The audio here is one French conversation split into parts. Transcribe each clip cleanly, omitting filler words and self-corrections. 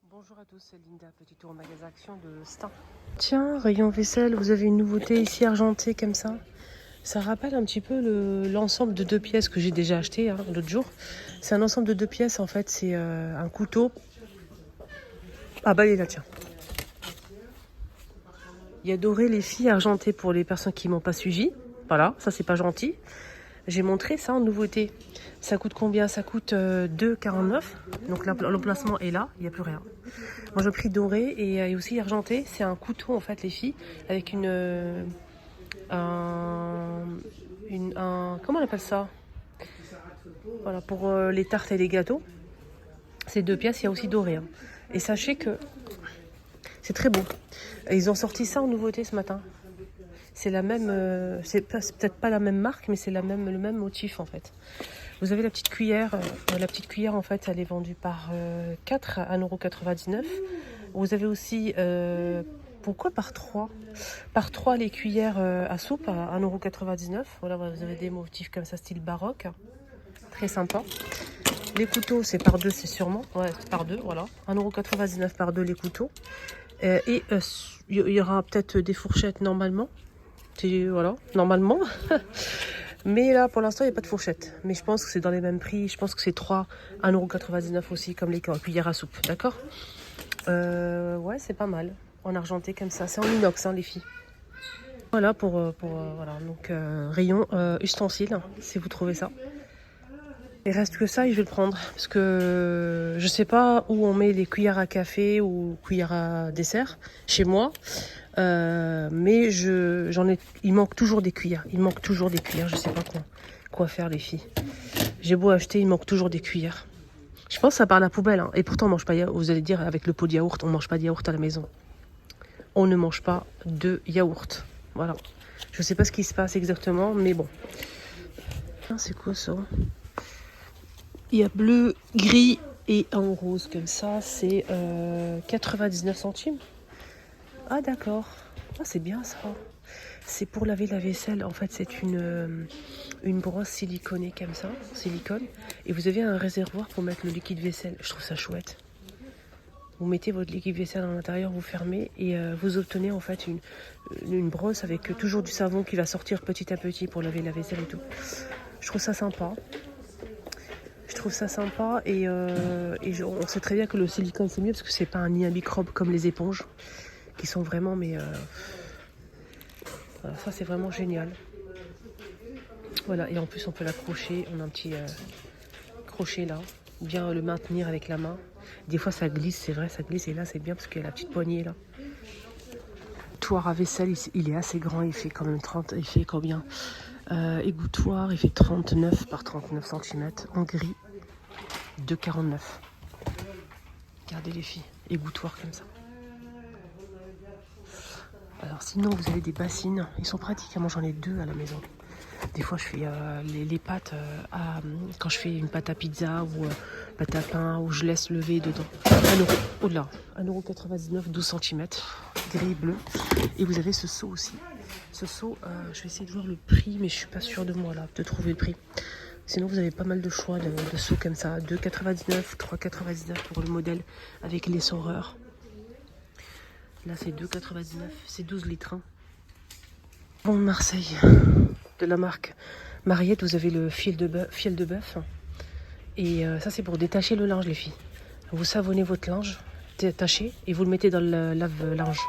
Bonjour à tous, c'est Linda, petit tour au magasin Action de Stein. Tiens, rayon vaisselle, vous avez une nouveauté ici argentée comme ça. Ça rappelle un petit peu l'ensemble de 2 pièces que j'ai déjà acheté l'autre jour. C'est un ensemble de 2 pièces en fait, c'est un couteau. Ah bah il est là, tiens. Il y a doré les filles argentées pour les personnes qui m'ont pas suivi. Voilà, ça c'est pas gentil. J'ai montré ça en nouveauté. Ça coûte combien? Ça coûte 2,49. Donc l'emplacement est là, il n'y a plus rien. Moi j'ai pris doré et aussi argenté. C'est un couteau en fait les filles avec comment on appelle ça? Voilà, pour les tartes et les gâteaux. C'est 2 pièces, il y a aussi doré. Et sachez que c'est très beau. Et ils ont sorti ça en nouveauté ce matin. C'est la même, c'est peut-être pas la même marque, mais c'est le même motif en fait. Vous avez la petite cuillère. La petite cuillère en fait, elle est vendue par 4 à 1,99 €. Vous avez aussi, pourquoi par 3? Par 3 les cuillères à soupe à 1,99 €. Voilà, vous avez des motifs comme ça, style baroque. Très sympa. Les couteaux, c'est par 2, c'est sûrement. Ouais, c'est par 2, voilà. 1,99 € par 2 les couteaux. Et il y aura peut-être des fourchettes normalement. Voilà, normalement. Mais là, pour l'instant, il n'y a pas de fourchette. Mais je pense que c'est dans les mêmes prix. Je pense que c'est 3 à 1,99 € aussi, comme les cuillères à soupe. D'accord? Ouais, c'est pas mal. En argenté comme ça. C'est en inox, les filles. Voilà voilà. Donc, rayon ustensiles, si vous trouvez ça. Il reste que ça et je vais le prendre. Parce que je sais pas où on met les cuillères à café ou cuillères à dessert chez moi. Mais il manque toujours des cuillères. Il manque toujours des cuillères. Je sais pas quoi faire les filles. J'ai beau acheter, il manque toujours des cuillères. Je pense que ça part à la poubelle. Et pourtant on mange pas de yaourt. Vous allez dire avec le pot de yaourt, on mange pas de yaourt à la maison. On ne mange pas de yaourt. Voilà. Je sais pas ce qui se passe exactement, mais bon. C'est quoi ça? Il y a bleu, gris et en rose comme ça. C'est 99 centimes. Ah d'accord. Ah, c'est bien ça. C'est pour laver la vaisselle. En fait, c'est une brosse siliconée comme ça, silicone. Et vous avez un réservoir pour mettre le liquide vaisselle. Je trouve ça chouette. Vous mettez votre liquide vaisselle à l'intérieur, vous fermez et vous obtenez en fait une brosse avec toujours du savon qui va sortir petit à petit pour laver la vaisselle et tout. Je trouve ça sympa. On sait très bien que le silicone c'est mieux parce que c'est pas ni un microbe comme les éponges qui sont vraiment voilà, ça c'est vraiment génial. Voilà, et en plus on peut l'accrocher, on a un petit crochet là, bien le maintenir avec la main. Des fois ça glisse, c'est vrai, ça glisse et là c'est bien parce qu'il y a la petite poignée là. Égouttoir à vaisselle, il est assez grand, il fait quand même 30, il fait combien? Égouttoir, il fait 39 par 39 cm en gris, 2,49 €. Regardez les filles, égouttoir comme ça. Alors sinon vous avez des bassines, ils sont pratiques, moi j'en ai 2 à la maison. Des fois je fais les pâtes quand je fais une pâte à pizza ou pâte à pain où je laisse lever dedans. 1,99 €, 12 cm, gris et bleu. Et vous avez ce seau aussi. Ce seau, je vais essayer de voir le prix, mais je suis pas sûre de moi là, de trouver le prix. Sinon vous avez pas mal de choix de seaux comme ça. 2,99 €, 3,99 € pour le modèle avec les l'essoreur. Là c'est 2,99 €, c'est 12 litres. Bon, Marseille, de la marque Mariette, vous avez le fiel de bœuf. Et ça c'est pour détacher le linge les filles. Vous savonnez votre linge, détachez, et vous le mettez dans le lave-linge.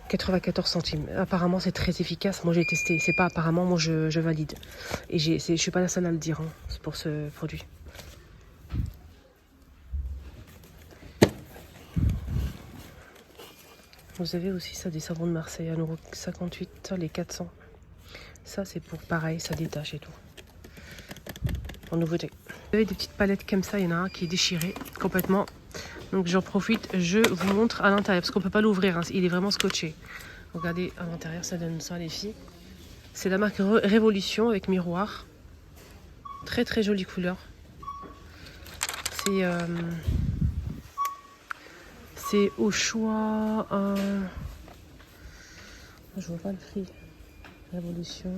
94 centimes. Apparemment c'est très efficace. Moi j'ai testé. C'est pas apparemment, moi je valide. Et je suis pas la seule à le dire pour ce produit. Vous avez aussi ça des savons de Marseille à 1,58 €, les 400. Ça c'est pour pareil, ça détache et tout. En nouveauté. Vous avez des petites palettes comme ça, il y en a un qui est déchiré complètement. Donc j'en profite, je vous montre à l'intérieur, parce qu'on peut pas l'ouvrir, il est vraiment scotché. Regardez à l'intérieur, ça donne ça les filles. C'est la marque Révolution avec miroir. Très très jolie couleur. C'est au choix. Je vois pas le prix. Révolution.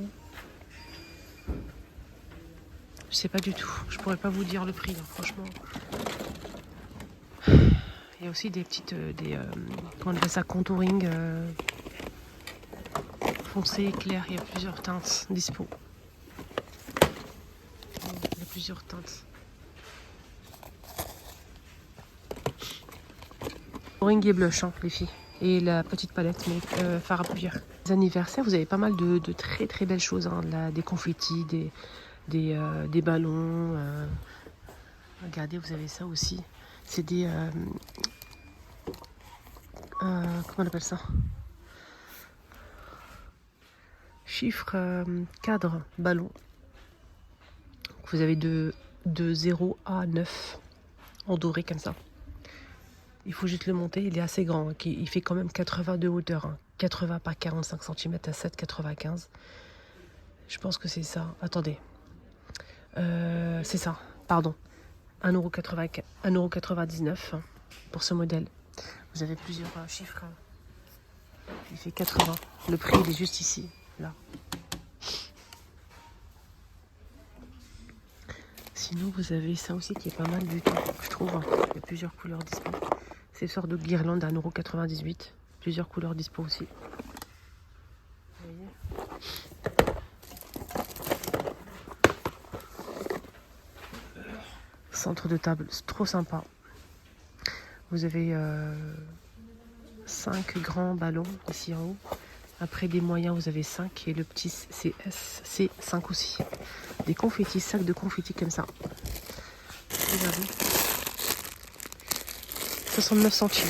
Je sais pas du tout. Je pourrais pas vous dire le prix, franchement. Il Il y a aussi des petites, comment on appelle ça, contouring foncé, clair. Il y a plusieurs teintes dispo. Il y a plusieurs teintes. Contouring et blush, hein, les filles. Et la petite palette, mais fard à paupières. Les anniversaires, vous avez pas mal de très très belles choses. Hein, des confettis, des ballons. Regardez, vous avez ça aussi. C'est des... comment on appelle ça? Chiffre cadre ballon. Vous avez de 0 à 9 en doré comme ça. Il faut juste le monter, il est assez grand. Hein, il fait quand même 80 de hauteur. Hein, 80 par 45 cm à 7,95. Je pense que c'est ça. Attendez. C'est ça, pardon. 1,99 € pour ce modèle. Vous avez plusieurs chiffres. Il fait 80. Le prix, il est juste ici, là. Sinon, vous avez ça aussi qui est pas mal du tout, je trouve. Il y a plusieurs couleurs dispo. C'est une sorte de guirlande à 1,98 €. Plusieurs couleurs dispo aussi. Vous voyez ? Centre de table, c'est trop sympa. Vous avez 5 grands ballons ici en haut. Après des moyens, vous avez 5 et le petit c'est 5 aussi. Des confettis, sacs de confettis comme ça. Regardez. 69 centimes.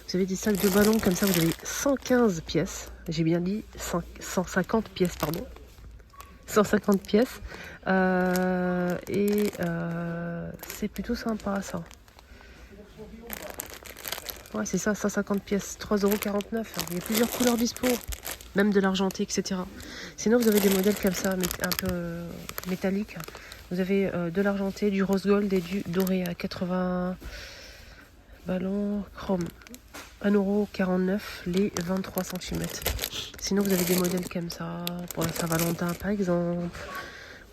Vous avez des sacs de ballons comme ça, vous avez 115 pièces. J'ai bien dit 150 pièces, pardon. 150 pièces. C'est plutôt sympa ça. Ouais, c'est ça, 150 pièces, 3,49 €. Il y a plusieurs couleurs dispo, même de l'argenté, etc. Sinon, vous avez des modèles comme ça, un peu métalliques. Vous avez de l'argenté, du rose gold et du doré à 80 ballons chrome. 1,49 € les 23 cm. Sinon, vous avez des modèles comme ça, pour la Saint-Valentin par exemple.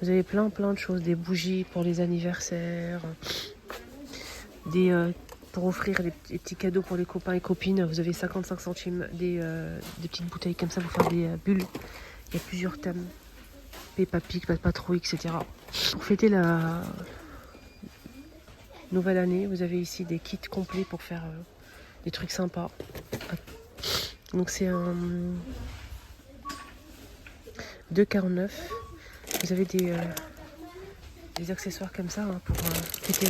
Vous avez plein de choses, des bougies pour les anniversaires, pour offrir des petits cadeaux pour les copains et copines. Vous avez 55 centimes, des petites bouteilles comme ça pour faire des bulles. Il y a plusieurs thèmes. Peppa Pig, Patrouille, etc. Pour fêter la nouvelle année, vous avez ici des kits complets pour faire des trucs sympas. Donc c'est un 2,49 €. Vous avez des accessoires comme ça hein, pour fêter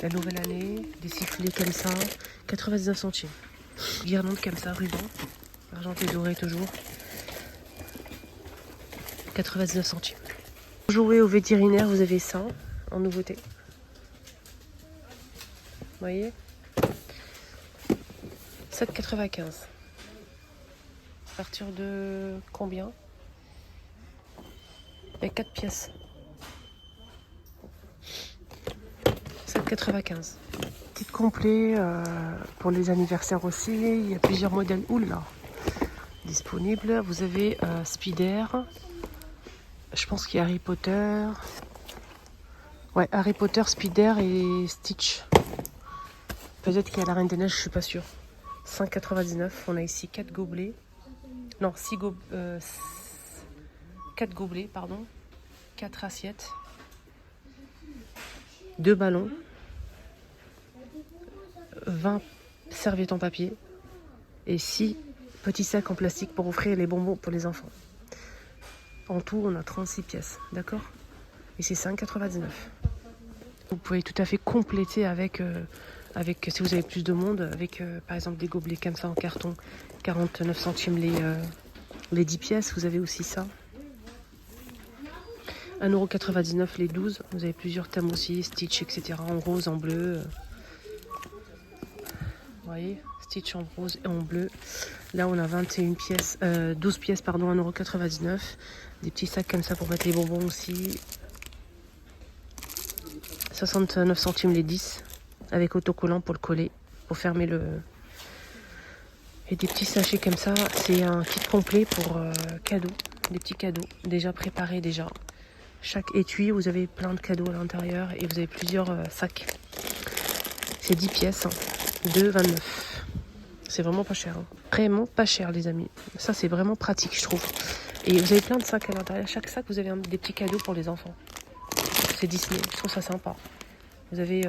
la nouvelle année, des sifflets comme ça, 99 centimes. Guirlande comme ça, ruban, argenté doré toujours, 99 centimes. Pour jouer au vétérinaire, vous avez ça en nouveauté. Vous voyez, 7,95 €. À partir de combien? Il y a 4 pièces. 7,95 €. Kit complet pour les anniversaires aussi. Il y a plusieurs modèles disponibles. Vous avez Spider. Je pense qu'il y a Harry Potter. Ouais, Harry Potter, Spider et Stitch. Peut-être qu'il y a la Reine des Neiges, je suis pas sûre. 5,99 €. On a ici 4 gobelets. Non, 4 gobelets, pardon. 4 assiettes. 2 ballons. 20 serviettes en papier. Et 6 petits sacs en plastique pour offrir les bonbons pour les enfants. En tout, on a 36 pièces, d'accord? Et c'est 5,99 €. Vous pouvez tout à fait compléter avec, si vous avez plus de monde, avec par exemple des gobelets comme ça en carton, 49 centimes les 10 pièces. Vous avez aussi ça. 1,99 € les 12. Vous avez plusieurs thèmes aussi, Stitch, etc. En rose, en bleu. Vous voyez, Stitch en rose et en bleu. Là, on a 12 pièces, pardon, 1,99 €. Des petits sacs comme ça pour mettre les bonbons aussi. 69 centimes les 10. Avec autocollant pour le coller, pour fermer le... Et des petits sachets comme ça. C'est un kit complet pour cadeaux. Des petits cadeaux déjà préparés déjà. Chaque étui, vous avez plein de cadeaux à l'intérieur et vous avez plusieurs sacs. C'est 10 pièces, hein. 2,29. C'est vraiment pas cher. Hein. Vraiment pas cher, les amis. Ça, c'est vraiment pratique, je trouve. Et vous avez plein de sacs à l'intérieur. Chaque sac, vous avez des petits cadeaux pour les enfants. C'est Disney. Je trouve ça sympa. Vous avez...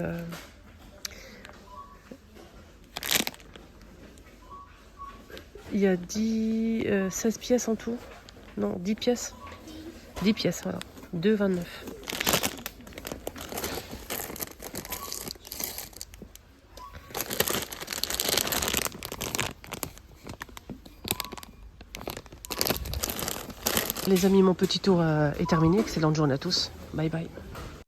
Il y a 16 pièces en tout. Non, 10 pièces. 10 pièces, voilà. 2,29. Les amis, mon petit tour est terminé. Excellente journée à tous. Bye bye.